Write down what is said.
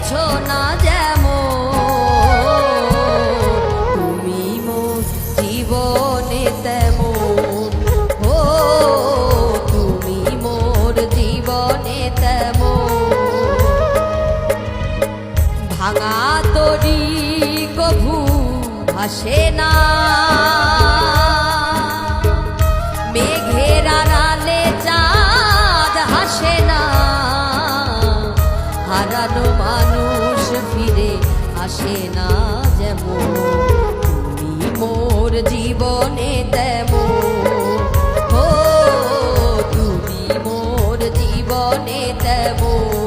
গেছো না যেমন, তুমি মোর জীবনে তেমন। ও তুমি মোর জীবনে তেমন। ভাঙা তরি কভু ভাসে না, মেঘের আড়ালে চাঁদ হাসে না। হারানো মানুষ ফিরে আসে না যেমন, তুমি মোর জীবনে তেমন। ও তুমি মোর জীবনে তেমন।